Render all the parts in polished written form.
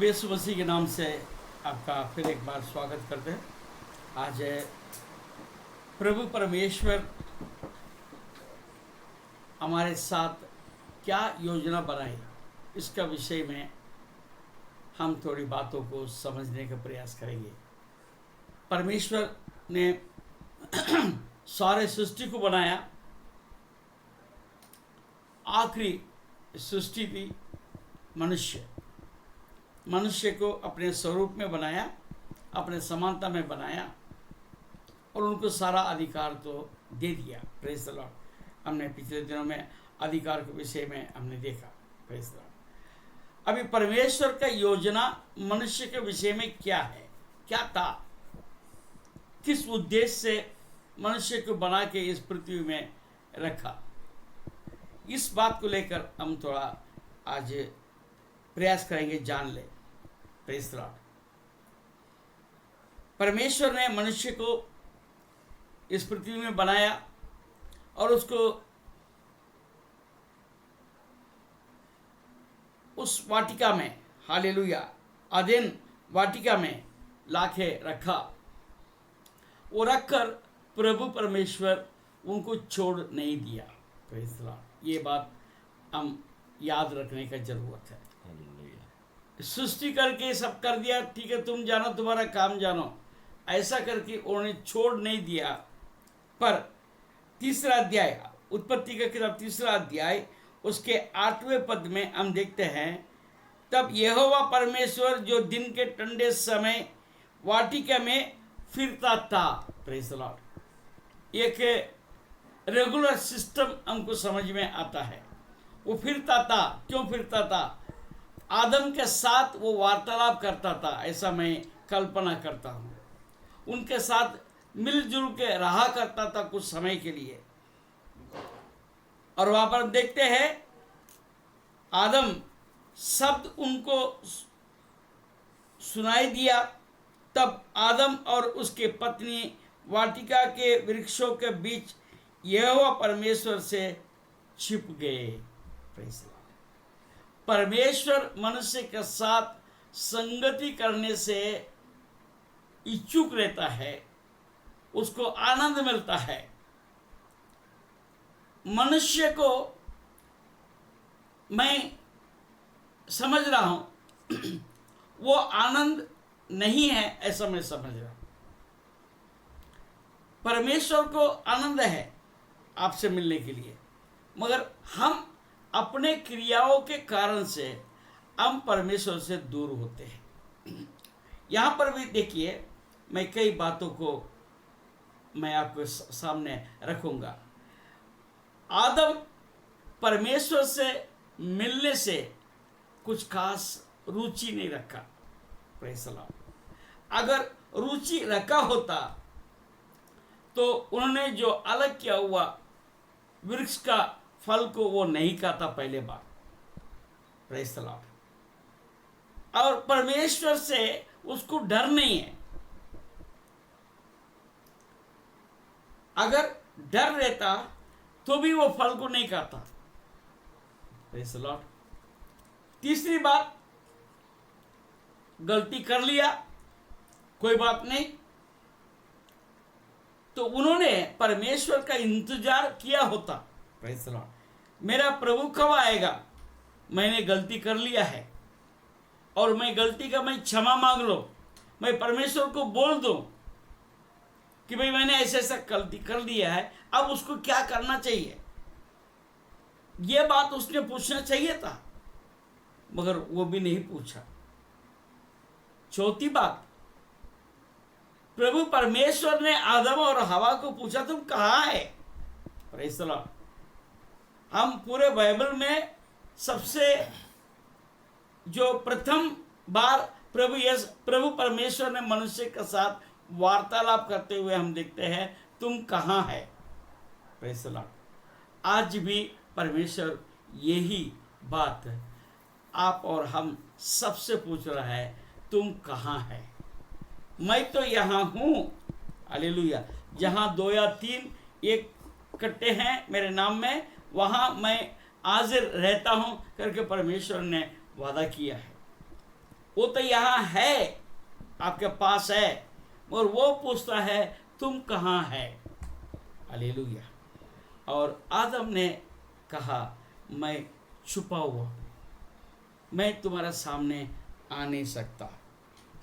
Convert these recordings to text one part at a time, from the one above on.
यीशु मसीह के नाम से आपका फिर एक बार स्वागत करते हैं। आज प्रभु परमेश्वर हमारे साथ क्या योजना बनाई, इसका विषय में हम थोड़ी बातों को समझने का प्रयास करेंगे। परमेश्वर ने सारे सृष्टि को बनाया। आखिरी सृष्टि थी मनुष्य। मनुष्य को अपने स्वरूप में बनाया, अपने समानता में बनाया और उनको सारा अधिकार तो दे दिया। Praise the Lord. हमने पिछले दिनों में अधिकार के विषय में हमने देखा। Praise the Lord. अभी परमेश्वर का योजना मनुष्य के विषय में क्या है, क्या था, किस उद्देश्य से मनुष्य को बना के इस पृथ्वी में रखा, इस बात को लेकर हम थोड़ा आज प्रयास करेंगे, जान ले। Praise the Lord. परमेश्वर ने मनुष्य को इस पृथ्वी में बनाया और उसको उस वाटिका में, हालेलुया, अदेन वाटिका में लाके रखा। वो रखकर प्रभु परमेश्वर उनको छोड़ नहीं दिया। Praise the Lord. ये बात हम याद रखने का जरूरत है। सृष्टि करके सब कर दिया, ठीक है, तुम जानो, तुम्हारा काम जानो, ऐसा करके उन्होंने छोड़ नहीं दिया। पर तीसरा अध्याय, उत्पत्ति का किताब तीसरा अध्याय, उसके 8वें पद में हम देखते हैं, तब यहोवा परमेश्वर जो दिन के ठंडे समय वाटिका में फिरता था। Praise the Lord. एक रेगुलर सिस्टम हमको समझ में आता है। वो फिरता था। क्यों फिरता था? आदम के साथ वो वार्तालाप करता था, ऐसा मैं कल्पना करता हूँ। उनके साथ मिलजुल के रहा करता था कुछ समय के लिए। और वहाँ पर देखते हैं, आदम शब्द उनको सुनाई दिया। तब आदम और उसके पत्नी वाटिका के वृक्षों के बीच यहोवा परमेश्वर से छिप गए। Praise the Lord. परमेश्वर मनुष्य के साथ संगति करने से इच्छुक रहता है, उसको आनंद मिलता है। मनुष्य को मैं समझ रहा हूं वो आनंद नहीं है, ऐसा मैं समझ रहा हूं। परमेश्वर को आनंद है आपसे मिलने के लिए, मगर हम अपने क्रियाओं के कारण से हम परमेश्वर से दूर होते हैं। यहाँ पर भी देखिए, मैं कई बातों को मैं आपके सामने रखूंगा। आदम परमेश्वर से मिलने से कुछ खास रुचि नहीं रखा। Praise the Lord. अगर रुचि रखा होता तो उन्होंने जो अलग किया हुआ वृक्ष का फल को वो नहीं खाता पहले बार। Praise the Lord. और परमेश्वर से उसको डर नहीं है। अगर डर रहता तो भी वो फल को नहीं खाता। Praise the Lord. तीसरी बात, गलती कर लिया, कोई बात नहीं, तो उन्होंने परमेश्वर का इंतजार किया होता। Praise the Lord. मेरा प्रभु कब आएगा? मैंने गलती कर लिया है और मैं गलती का मैं क्षमा मांग लो, मैं परमेश्वर को बोल दूं कि भाई मैंने ऐसे ऐसा गलती कर लिया है, अब उसको क्या करना चाहिए। यह बात उसने पूछना चाहिए था, मगर वो भी नहीं पूछा। चौथी बात, प्रभु परमेश्वर ने आदम और हवा को पूछा, तुम कहाँ है? Praise the Lord. हम पूरे बाइबल में सबसे जो प्रथम बार प्रभु परमेश्वर ने मनुष्य के साथ वार्तालाप करते हुए हम देखते हैं, तुम कहाँ है? Praise the Lord. आज भी परमेश्वर यही बात आप और हम सबसे पूछ रहा है, तुम कहाँ है? मैं तो यहाँ हूँ। हालेलुया। जहाँ 2 या 3 इकट्ठे हैं मेरे नाम में, वहाँ मैं हाजिर रहता हूँ करके परमेश्वर ने वादा किया है। वो तो यहाँ है, आपके पास है, और वो पूछता है तुम कहाँ है। हालेलुया। और आदम ने कहा मैं छुपा हुआ, मैं तुम्हारे सामने आ नहीं सकता।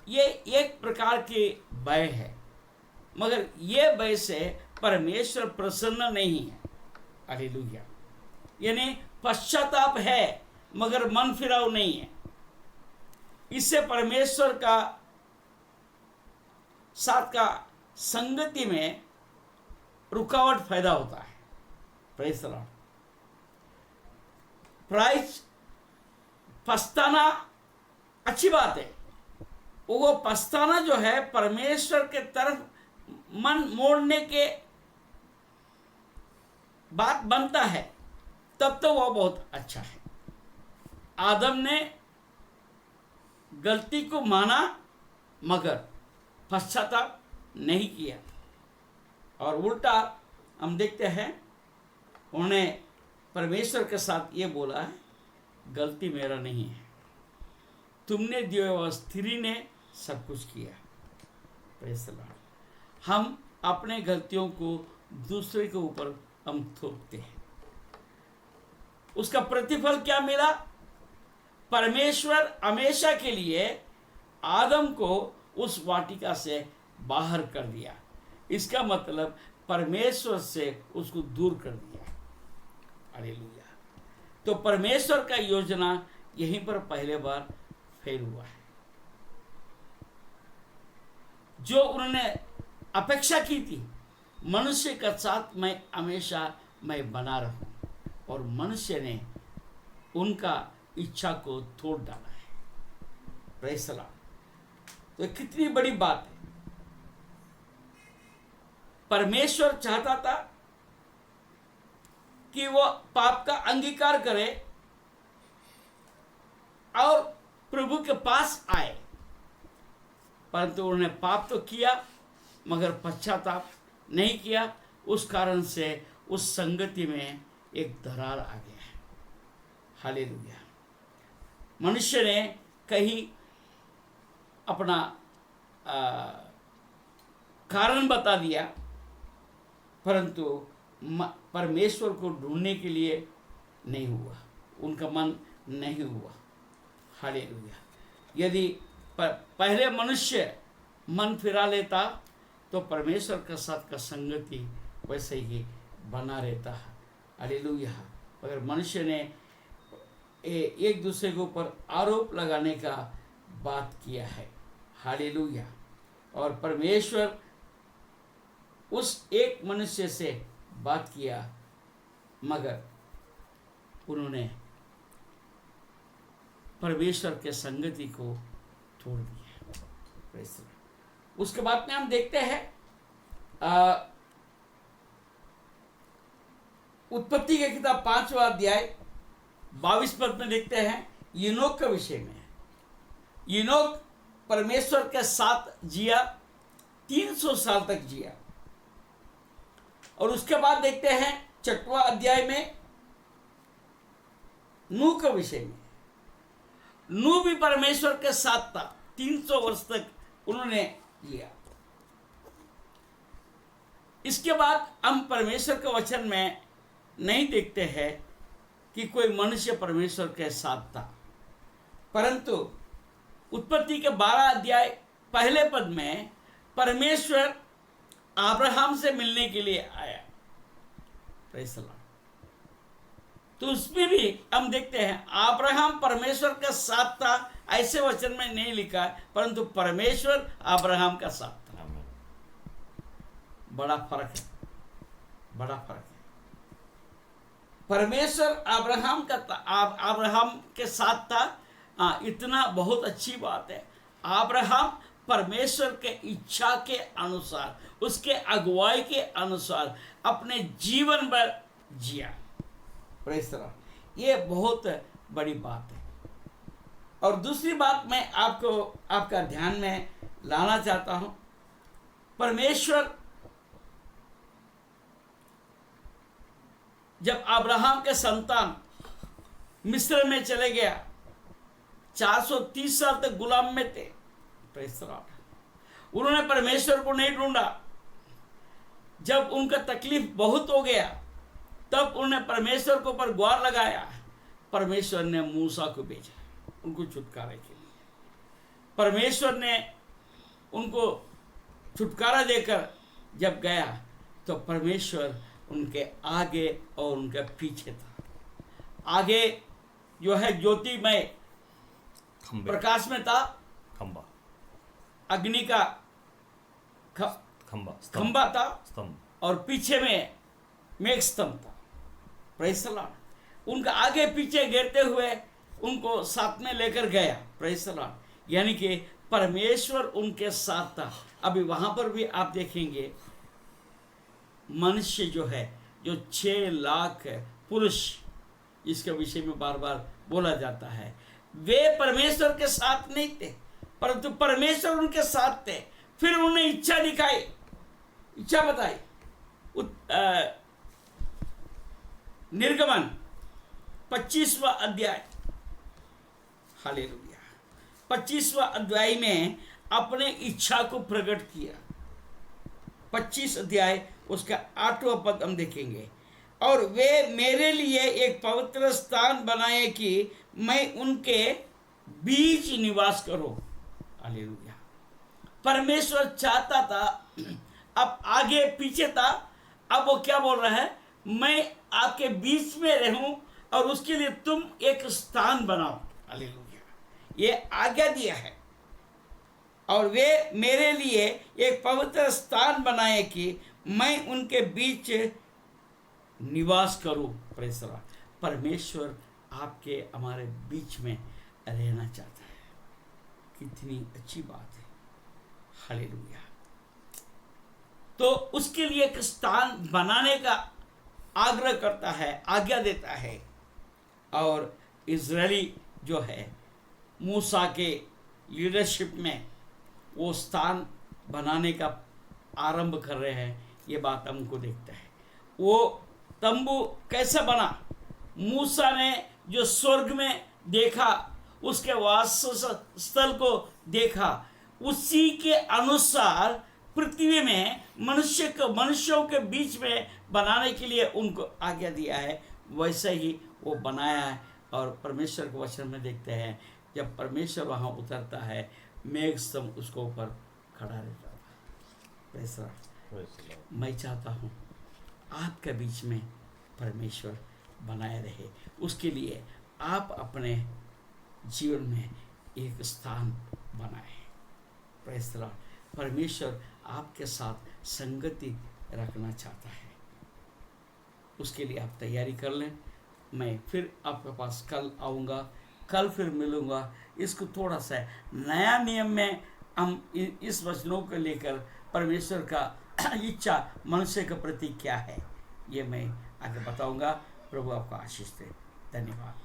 ये एक प्रकार की भय है, मगर ये भय से परमेश्वर प्रसन्न नहीं है। हालेलुया। यानी पश्चाताप है मगर मन फिराव नहीं है। इससे परमेश्वर का साथ का संगति में रुकावट पैदा होता है। Praise the Lord. प्राइज पछताना अच्छी बात है, वो पछताना जो है परमेश्वर के तरफ मन मोड़ने के बात बनता है, तब तो वह बहुत अच्छा है। आदम ने गलती को माना मगर पश्चाताप नहीं किया, और उल्टा हम देखते हैं उन्होंने परमेश्वर के साथ ये बोला है गलती मेरा नहीं है, तुमने दिया हुआ स्त्री ने सब कुछ किया। Praise the Lord. हम अपने गलतियों को दूसरे के ऊपर हम थोपते हैं, उसका प्रतिफल क्या मिला? परमेश्वर हमेशा के लिए आदम को उस वाटिका से बाहर कर दिया। इसका मतलब परमेश्वर से उसको दूर कर दिया। हालेलुया। तो परमेश्वर का योजना यहीं पर पहले बार फेल हुआ है। जो उन्होंने अपेक्षा की थी मनुष्य का साथ मैं हमेशा मैं बना रहूं, और मनुष्य ने उनका इच्छा को तोड़ डाला है। Praise the Lord. तो कितनी बड़ी बात है। परमेश्वर चाहता था कि वो पाप का अंगीकार करे और प्रभु के पास आए, परंतु उन्होंने पाप तो किया मगर पश्चाताप नहीं किया। उस कारण से उस संगति में एक दरार आ गया है। हालेलुया। मनुष्य ने कहीं अपना कारण बता दिया, परंतु परमेश्वर को ढूंढने के लिए नहीं हुआ, उनका मन नहीं हुआ। हालेलुया। यदि पहले मनुष्य मन फिरा लेता तो परमेश्वर के साथ का संगति वैसे ही बना रहता है। हालेलुया। अगर मनुष्य ने एक दूसरे के ऊपर आरोप लगाने का बात किया है। हालेलुया। और परमेश्वर उस एक मनुष्य से बात किया मगर उन्होंने परमेश्वर के संगति को तोड़ दिया। उसके बाद में हम देखते हैं उत्पत्ति के किताब 5वां अध्याय 22 पद में देखते हैं यूनोक के विषय में। यूनोक परमेश्वर के साथ जिया, 300 साल तक जिया। और उसके बाद देखते हैं 6वां अध्याय में नूह के विषय में। नूह भी परमेश्वर के साथ था, 300 वर्ष तक उन्होंने जिया। इसके बाद हम परमेश्वर के वचन में नहीं देखते हैं कि कोई मनुष्य परमेश्वर के साथ था, परंतु उत्पत्ति के 12 अध्याय पहले पद में परमेश्वर अब्राहम से मिलने के लिए आया। Praise the Lord. तो उसमें भी हम देखते हैं अब्राहम परमेश्वर का साथ था, ऐसे वचन में नहीं लिखा है, परंतु परमेश्वर अब्राहम का साथ था। बड़ा फर्क है, बड़ा फर्क है। परमेश्वर अब्राहम के साथ था। इतना बहुत अच्छी बात है। अब्राहम परमेश्वर के इच्छा के अनुसार, उसके अगुवाई के अनुसार अपने जीवन भर जिया। Praise the Lord. ये बहुत बड़ी बात है। और दूसरी बात मैं आपका ध्यान में लाना चाहता हूं। परमेश्वर जब अब्राहम के संतान मिस्र में चले गया, 430 साल तक गुलाम में थे। Praise the Lord. उन्होंने परमेश्वर को नहीं ढूंढा। जब उनका तकलीफ बहुत हो गया तब उन्होंने परमेश्वर को पर गुहार लगाया। परमेश्वर ने मूसा को भेजा उनको छुटकारे के लिए। परमेश्वर ने उनको छुटकारा देकर जब गया तो परमेश्वर उनके आगे और उनके पीछे था। आगे जो है ज्योतिमय प्रकाश में था, खंबा, अग्नि का खंबा था, और पीछे में मेघ स्तंभ था। Praise the Lord. उनका आगे पीछे गिरते हुए उनको साथ में लेकर गया। Praise the Lord. यानी कि परमेश्वर उनके साथ था। अभी वहां पर भी आप देखेंगे मनुष्य जो है, जो 6 लाख पुरुष, इसके विषय में बार बार बोला जाता है, वे परमेश्वर के साथ नहीं थे परंतु परमेश्वर उनके साथ थे। फिर उन्होंने इच्छा दिखाई, इच्छा बताई। निर्गमन 25वां अध्याय, हालेलुया, 25वां अध्याय में अपने इच्छा को प्रकट किया। 25 अध्याय उसका 8वां पद हम देखेंगे। और वे मेरे लिए एक पवित्र स्थान बनाए कि मैं उनके बीच निवास करूं। हालेलुया। परमेश्वर चाहता था, अब आगे पीछे था, अब वो क्या बोल रहा है, मैं आपके बीच में रहूं और उसके लिए तुम एक स्थान बनाओ। हालेलुया। ये आज्ञा दिया है। और वे मेरे लिए एक पवित्र स्थान बनाए कि मैं उनके बीच निवास करूं। Praise the Lord. परमेश्वर आपके हमारे बीच में रहना चाहता है। कितनी अच्छी बात है। हालेलुया। तो उसके लिए एक स्थान बनाने का आग्रह करता है, आज्ञा देता है। और इजरायली जो है मूसा के लीडरशिप में वो स्थान बनाने का आरंभ कर रहे हैं। ये बात हमको देखता है। वो तंबू कैसे बना? मूसा ने जो स्वर्ग में देखा, उसके वास स्थल को देखा, उसी के अनुसार पृथ्वी में मनुष्यों के बीच में बनाने के लिए उनको आज्ञा दिया है। वैसे ही वो बनाया है। और परमेश्वर के वचन में देखते हैं, जब परमेश्वर वहाँ उतरता है, मेघ स्तंभ उसको ऊपर खड़ा रहता है। मैं चाहता हूँ आपके बीच में परमेश्वर बनाए रहे। उसके लिए आप अपने जीवन में एक स्थान बनाए। Praise the Lord. परमेश्वर आपके साथ संगति रखना चाहता है। उसके लिए आप तैयारी कर लें। मैं फिर आपके पास कल आऊँगा, कल फिर मिलूँगा। इसको थोड़ा सा नया नियम में हम इस वचनों को लेकर परमेश्वर का इच्छा मनुष्य के प्रति क्या है, ये मैं आगे बताऊँगा। प्रभु आपको आशीष दे। धन्यवाद।